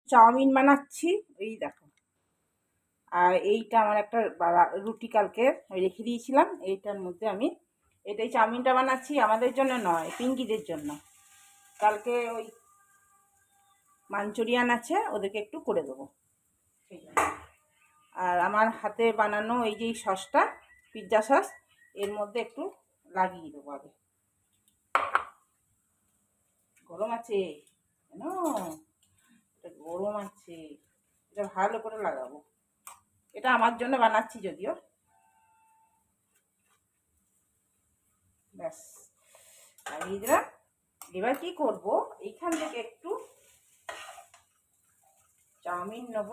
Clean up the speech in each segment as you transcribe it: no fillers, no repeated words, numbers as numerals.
Chowmein বানাচ্ছি, এই দেখো। আর এইটা আমার একটা রুটি কালকে রেখে দিয়েছিলাম, এইটার মধ্যে আমি এটাই চাউমিনটা বানাচ্ছি, আমাদের জন্য নয়, পিঙ্কিদের জন্য। কালকে ওই মাঞ্চুরিয়ান আছে, ওদেরকে একটু করে দেবো সেই জন্য। আর আমার হাতে বানানো এই যে সসটা, পিৎজা সস, এর মধ্যে একটু লাগিয়ে দেবো আগে। গরম আছে কেন? এটা গরম আছে, এটা ভালো করে লাগাবো। এটা আমার জন্য বানাচ্ছি যদিও। ব্যাস লাগিয়ে দিলাম। এবার কি করব, এইখান থেকে একটু চাউমিন নেব,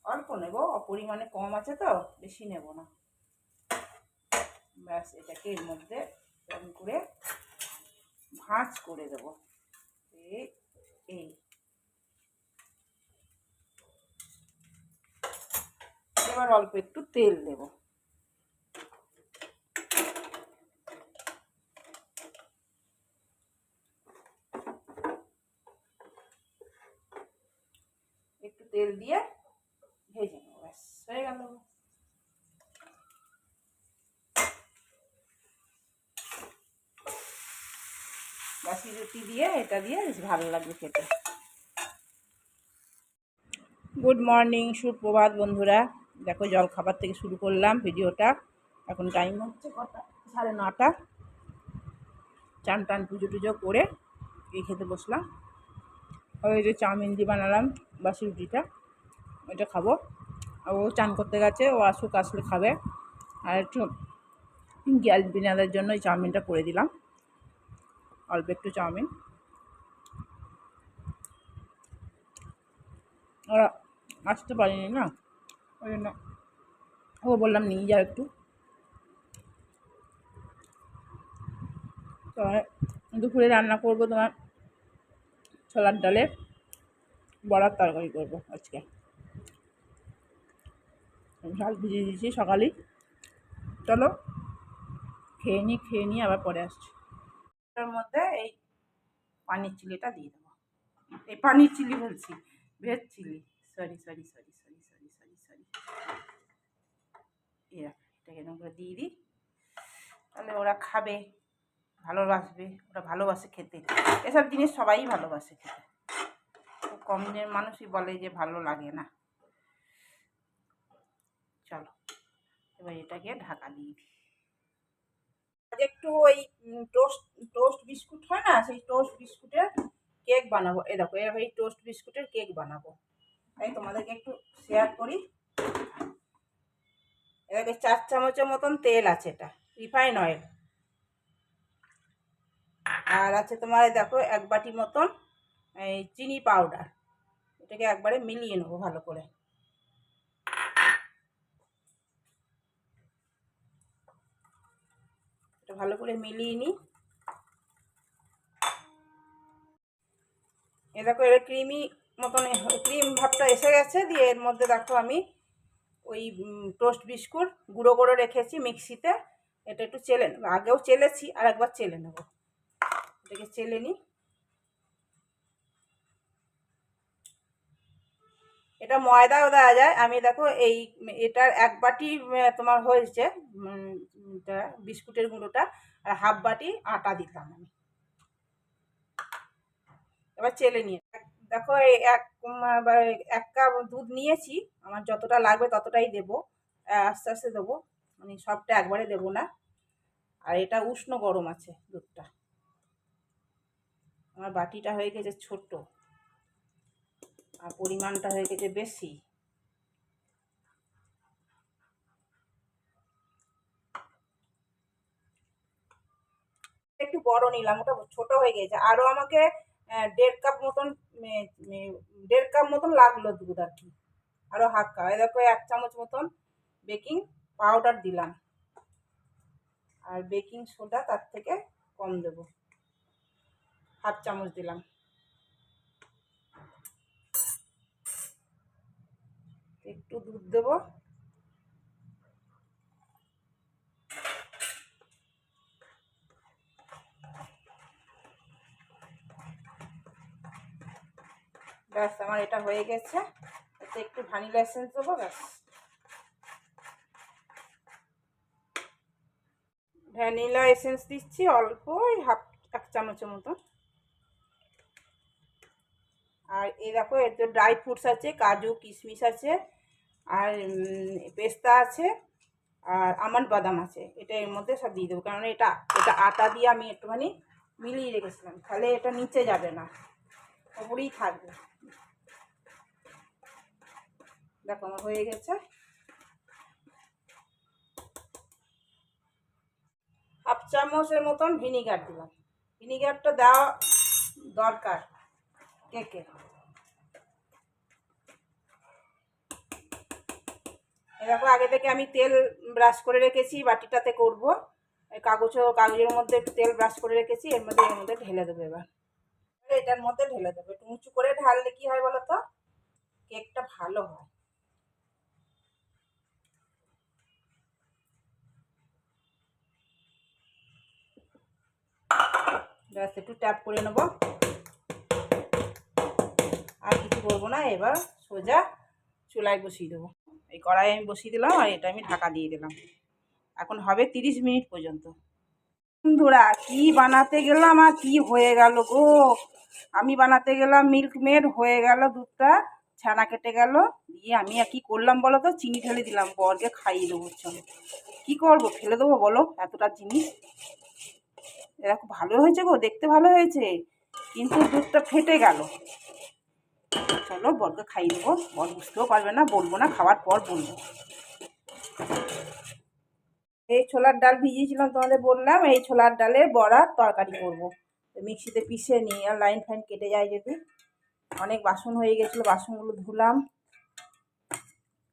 অল্প নেব, পরিমাণে কম আছে তো, বেশি নেব না। ব্যাস এটাকে এর মধ্যে এরকম করে ভাঁজ করে দেবো। এই এবার অল্প একটু তেল দেব। একটু তেল দিয়ে ভেজে নেব, ব্যাস হয়ে গেল। বাসি রুটি দিয়ে এটা দিয়ে বেশ ভালো লাগবে খেতে। গুড মর্নিং, সুপ্রভাত বন্ধুরা। দেখো জল খাবার থেকে শুরু করলাম ভিডিওটা। এখন টাইম হচ্ছে কটা, 9:30। চান টান পুজো টুজো করে এই খেতে বসলাম। ওই যে চাউমিন দিয়ে বানালাম বাসি রুটিটা, ওইটা খাবো। ও চান করতে গেছে, ও আসলে খাবে। আর একটু গ্যাস বিনাদের জন্য এই চাউমিনটা করে দিলাম, অল্প একটু চাউমিন। ওরা আসতে পারিনি না, ওই জন্য ও বললাম নিয়ে যাও একটু। তো দুপুরে রান্না করবো তোমার ছোলার ডালে বড়ার তরকারি করবো আজকে। শাক ভিজিয়ে দিয়েছি সকালেই। চলো খেয়ে নিয়ে আবার পরে আসছি। তার মধ্যে এই পানির চিলিটা দিয়ে দেবো। এই পানির চিলি বলছি, ভেজ চিলি, সরি। এটাকে এরকম করে দিয়ে দিই, তাহলে ওরা খাবে, ভালোবাসবে। ওরা ভালোবাসে খেতে, এসব জিনিস সবাই ভালোবাসে খেতে। খুব কম দিনের মানুষই বলে যে ভালো লাগে না। চলো এবার এটাকে ঢাকা দিয়ে দিই। একটু ওই টোস্ট বিস্কুট হয় না, সেই টোস্ট বিস্কুটের কেক বানাবো। এই দেখো, এই টোস্ট বিস্কুটের কেক বানাবো, তাই তোমাদেরকে একটু শেয়ার করি। এটাকে 4 চামচের মতন তেল আছে, এটা রিফাইন অয়েল। আর আছে তোমার দেখো 1 বাটি মতন এই চিনি পাউডার। এটাকে একবারে মিলিয়ে নেবো ভালো করে। এটা ভালো করে মিলিয়ে নিই। এ দেখো এর ক্রিমি মতন ক্রিম ভাবটা এসে গেছে। দিয়ে এর মধ্যে দেখো আমি ওই টোস্ট বিস্কুট গুঁড়ো করে রেখেছি মিক্সিতে। এটা একটু চেলে নেবো, আগেও চেলেছি, আর একবার চেলে নেবো। এটাকে চেলে নিই। এটা ময়দাও দেওয়া যায়। আমি দেখো এটার 1 বাটি তোমার হয়েছে বিস্কুটের গুঁড়োটা, আর 1/2 বাটি আটা দিলাম আমি। এবার চেলে নিয়ে দেখো এই 1 কাপ দুধ নিয়েছি, আমার যতটা লাগবে ততটাই দেবো, আস্তে আস্তে দেবো, মানে সবটা একবারে দেবো না। আর এটা উষ্ণ গরম আছে দুধটা, আমার বাটিটা হয়ে গেছে ছোট আর পরিমাণটা হয়ে গেছে বেশি। একটু বড় নিলাম, ওটা ছোট হয়ে গেছে। আরও আমাকে 1.5 কাপ মতন 1.5 কাপ মতন লাগলো দুধ আর কি, আরও 1/2 কাপ। দেখো 1 চামচ মতন বেকিং পাউডার দিলাম, আর বেকিং সোডা তার থেকে কম দেবো, 1/2 চামচ দিলাম। একটু দুধ দেবো, ব্যাস আমার এটা হয়ে গেছে। এতে একটু ভ্যানিলা এসেন্স দেবো, ব্যাস। ভ্যানিলা এসেন্স দিচ্ছি অল্প, ওই এক চামচের মতো। আর এই দেখো, এর তো ড্রাই ফ্রুটস আছে, কাজু কিশমিশ আছে, আর পেস্তা আছে, আর আমন্ড বাদাম আছে। এটা এর মধ্যে সব দিয়ে দেবো, কারণ এটা এটা আটা দিয়ে আমি একটুখানি মিলিয়ে রেখেছিলাম, তাহলে এটা নিচে যাবে না, ওপরেই থাকবে। দেখো আমার হয়ে গেছে। হাফ চামচের মতন ভিনিগার দিলাম। ভিনিগারটা দেওয়া দরকার কেকে। দেখো আগে থেকে আমি তেল ব্রাশ করে রেখেছি, বাটিটাতে করবো। কাগজের মধ্যে একটু তেল ব্রাশ করে রেখেছি, এর মধ্যে ঢেলে দেবো। এবার এটার মধ্যে ঢেলে দেবো। একটু উঁচু করে ঢাললে কি হয় বলো তো, কেকটা ভালো হয়। ব্যাস একটু ট্যাপ করে নেবো, আর কিছু করবো না। এবার সোজা চুলায় বসিয়ে দেবো। এই কড়াই আমি বসিয়ে দিলাম, আর এটা আমি ঢাকা দিয়ে দিলাম। এখন হবে 30 মিনিট পর্যন্ত। বন্ধুরা, কি বানাতে গেলাম আর কি হয়ে গেল গো। আমি বানাতে গেলাম মিল্ক মেড, হয়ে গেল দুধটা ছানা কেটে গেল। দিয়ে আমি আর কি করলাম বলো তো, চিনি ঢেলে দিলাম, বরকে খাইয়ে দেবো। চলো কী করবো, ফেলে দেবো বলো এতটা জিনিস। এরকম ভালো হয়েছে গো, দেখতে ভালো হয়েছে, কিন্তু দুধটা ফেটে গেল। চলো বরকে খাইয়ে দেবো, বর বুঝতেও পারবে না, বলবো না, খাওয়ার পর বলবো। এই ছোলার ডাল ভিজিয়েছিলাম তোমাদের বললাম, এই ছোলার ডালের বড়ার তরকারি করবো। মিক্সিতে পিষে নিই, আর লাইন ফাইন কেটে যায় যদি। অনেক বাসন হয়ে গেছিলো, বাসনগুলো ধুলাম।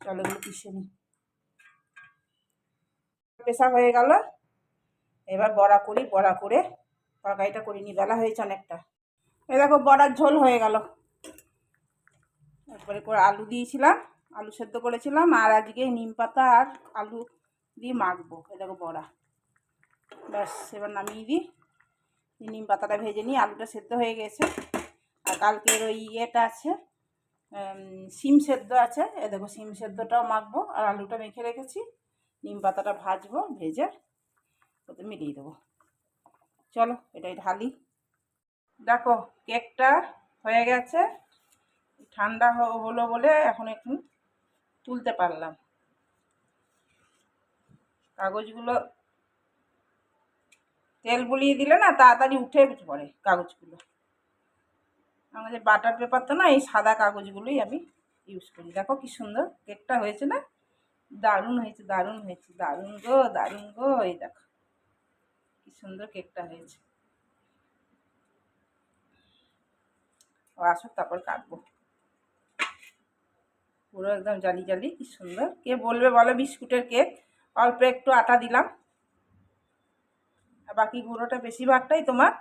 চলো এগুলো পিষে নিই। পেশা হয়ে গেল, এবার বড়া করি। বড়া করে তরকারিটা করে নিই, বেলা হয়েছে অনেকটা। এই দেখো বড়ার ঝোল হয়ে গেল। তারপরে করে আলু দিয়েছিলাম, আলু সেদ্ধ করেছিলাম, আর আজকে নিম পাতা আর আলু দিয়ে মাখবো। এই দেখো বড়া। ব্যাস এবার নামিয়ে দিই। নিম পাতাটা ভেজে নিই, আলুটা সেদ্ধ হয়ে গেছে। আর কালকের ওই ইয়েটা আছে, সিম সেদ্ধ আছে, এ দেখো সিম সেদ্ধটাও মাখবো। আর আলুটা মেখে রেখেছি, নিম পাতাটা ভাজবো, ভেজে ওতে মিলিয়ে দেবো। চলো এটাই ঢালি। দেখো কেকটা হয়ে গেছে, ঠান্ডা হলো বলে এখন একটু তুলতে পারলাম। কাগজগুলো তেল বুলিয়ে দিলে না তাড়াতাড়ি উঠে পড়ে কাগজগুলো। আমাদের বাটার পেপার তো না, এই সাদা কাগজগুলোই আমি ইউজ করি। দেখো কি সুন্দর কেকটা হয়েছে না, দারুণ হয়েছে, দারুণ হয়েছে, দারুণ গো, দারুণ গো। এই দেখো কি সুন্দর কেকটা হয়েছে। ও আসুক তারপর কাটবো। পুরো একদম জালি জালি, কি সুন্দর। কে বলবে বলো বিস্কুটের কেক, অল্প একটু আটা দিলাম, আর বাকি গুঁড়োটা বেশিরভাগটাই তোমার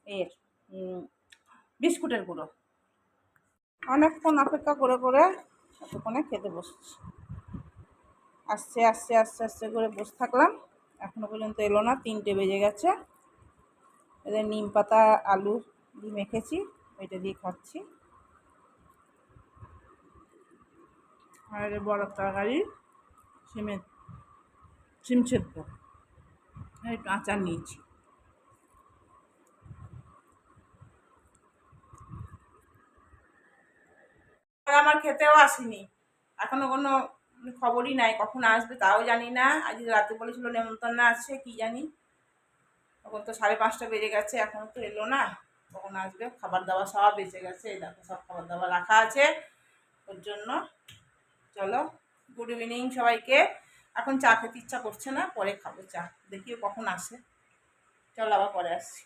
এর বিস্কুটের গুঁড়ো। অনেকক্ষণ অপেক্ষা করে করে এতক্ষণে খেতে বসছি। আস্তে আস্তে আস্তে আস্তে করে বসে থাকলাম, এখনো পর্যন্ত এলো না। 3টে বেজে গেছে। এদের নিম পাতা আলু দিয়ে মেখেছি, এটা দিয়ে খাচ্ছি। আর বড়ার তরকারি, সিম সেদ্ধ, একটু আচার নিয়েছি। আর আমার খেতেও আসেনি, এখনো কোনো খবরই নাই, কখন আসবে তাও জানি না। আজ রাতে বলেছিল নেমন্তন্ন আছে, কি জানি। তখন তো 5:30 বেজে গেছে, এখনো তো এলো না, কখন আসবে। খাবার দাবার সব বেঁচে গেছে, এই দেখো সব খাবার দাবার রাখা আছে ওর জন্য। চলো গুড ইভিনিং সবাইকে। এখন চা খেতে ইচ্ছা করছে না, পরে খাবো চা, দেখি কখন আসে। চলো আবার পরে আসছি।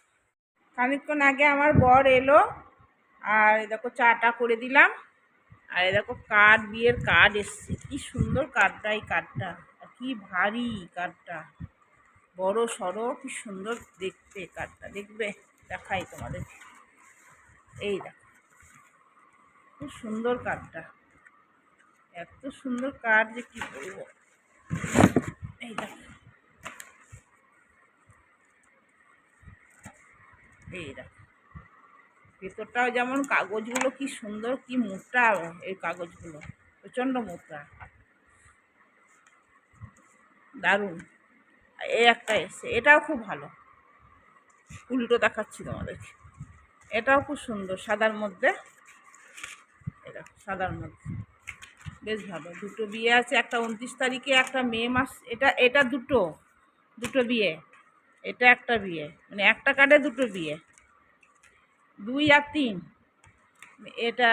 খানিকক্ষণ আগে আমার বর এলো, আর দেখো চাটা করে দিলাম। আর দেখো কার্ড, বিয়ের কার্ড এসছে, কি সুন্দর কার্ডটা, এই কার্ডটা কি ভারী কার্ডটা, বড় সড়ো, কি সুন্দর দেখতে কার্ডটা। দেখবে, দেখাই তোমাদের, এই দেখো খুব সুন্দর কার্ডটা, এত সুন্দর কার্ড যে কি বলবো। এই দেখো, এই দেখো ভেতরটাও যেমন, কাগজগুলো কি সুন্দর, কি মোটা এই কাগজগুলো, প্রচণ্ড মোটা, দারুণ। এই একটা এসছে, এটাও খুব ভালো, উল্টো দেখাচ্ছি তোমাদেরকে। এটাও খুব সুন্দর, সাদার মধ্যে, এটা সাদার মধ্যে বেশ ভালো। দুটো বিয়ে আছে, একটা 29 তারিখে, একটা মে মাস। এটা এটা দুটো দুটো বিয়ে, এটা একটা বিয়ে, মানে একটা কার্ডে দুটো বিয়ে, 2 আর 3। এটা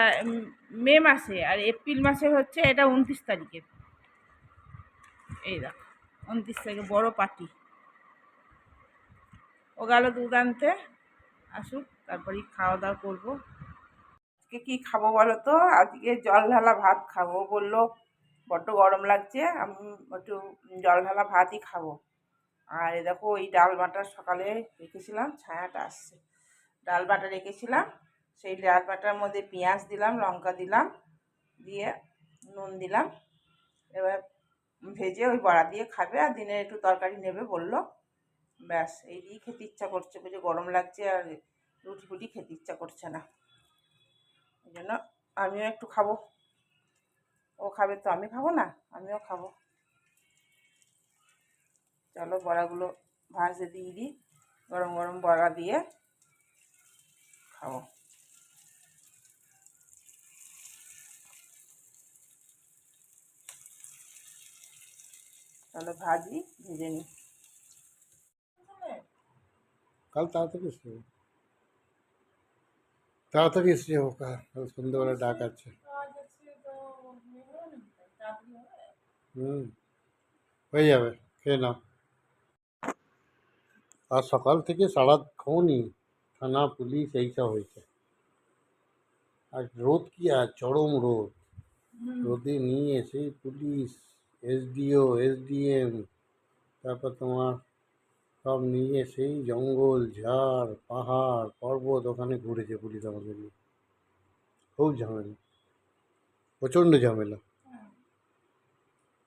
মে মাসে, আর এপ্রিল মাসে হচ্ছে এটা 29 তারিখে। এই দেখো 29 তারিখে বড় পার্টি। ও গেল দুধ আনতে, আসুক তারপরেই খাওয়া দাওয়া করবো। আজকে কি খাবো বলো তো? আজকে জল ঢালা ভাত খাবো বললো, বড্ড গরম লাগছে, আমি একটু জল ঢালা ভাতই খাবো। আর এ দেখো ওই ডাল বাটা সকালে রেখেছিলাম, ছায়াটা আসছে, ডাল বাটা রেখেছিলাম, সেই ডাল বাটার মধ্যে পেঁয়াজ দিলাম, লঙ্কা দিলাম, দিয়ে নুন দিলাম। এবার ভেজে ওই বড়া দিয়ে খাবে, আর দিনে একটু তরকারি নেবে বললো। ব্যাস এই দিয়েই খেতে ইচ্ছা করছে, বুঝে গরম লাগছে আর রুটি ফুটি খেতে ইচ্ছা করছে না, এই জন্য আমিও একটু খাবো। ও খাবে তো আমি খাবো না? আমিও খাবো। চলো বড়াগুলো ভাজতে দিয়ে দিই, গরম গরম বড়া দিয়ে খাবো। চলো ভাজি, ভেজে নিই। কাল তাড়াতাড়ি এসে তাড়াতাড়ি এসে যাবো, কাল সন্ধ্যেবেলা ডাক আছে। হুম, হয়ে যাবে, খেয়ে নাও। আর সকাল থেকে সারাক্ষণই থানা পুলিশ এইসব হয়েছে। আর রোদ কি, আর চরম রোদ, রোদে নিয়ে সেই পুলিশ, এসডিও, এসডিএম, তারপর তোমার সব নিয়ে সেই জঙ্গল ঝাড় পাহাড় পর্বত ওখানে ঘুরেছে পুলিশ আমাদের নিয়ে। খুব ঝামেলা, প্রচণ্ড ঝামেলা,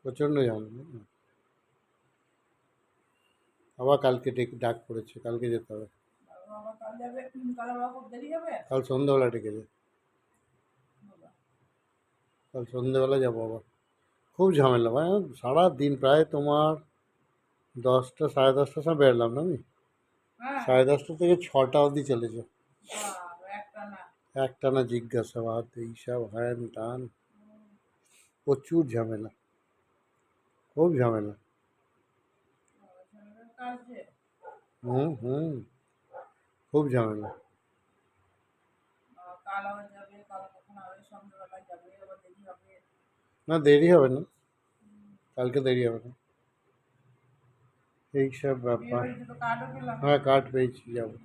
প্রচণ্ড ঝামেলা। আবার কালকে ডাক পড়েছে, কালকে যেতে হবে। কাল সন্ধ্যাবেলা ডেকেছে, কাল সন্ধ্যেবেলা যাবো আবার। খুব ঝামেলা, মানে সারা দিন প্রায় তোমার 10টা 10:30টার সময় বেরোলাম না আমি, 10:30 থেকে 6টা অবধি চলেছে। একটানা জিজ্ঞাসাবাদ, এইসব হ্যান টান, প্রচুর ঝামেলা, খুব ঝামেলা। হুম হুম, খুব ঝামেলা। না দেরি হবে না, কালকে দেরি হবে না, এইসব ব্যাপার। হ্যাঁ কার্ড পেয়েছি, যাবো।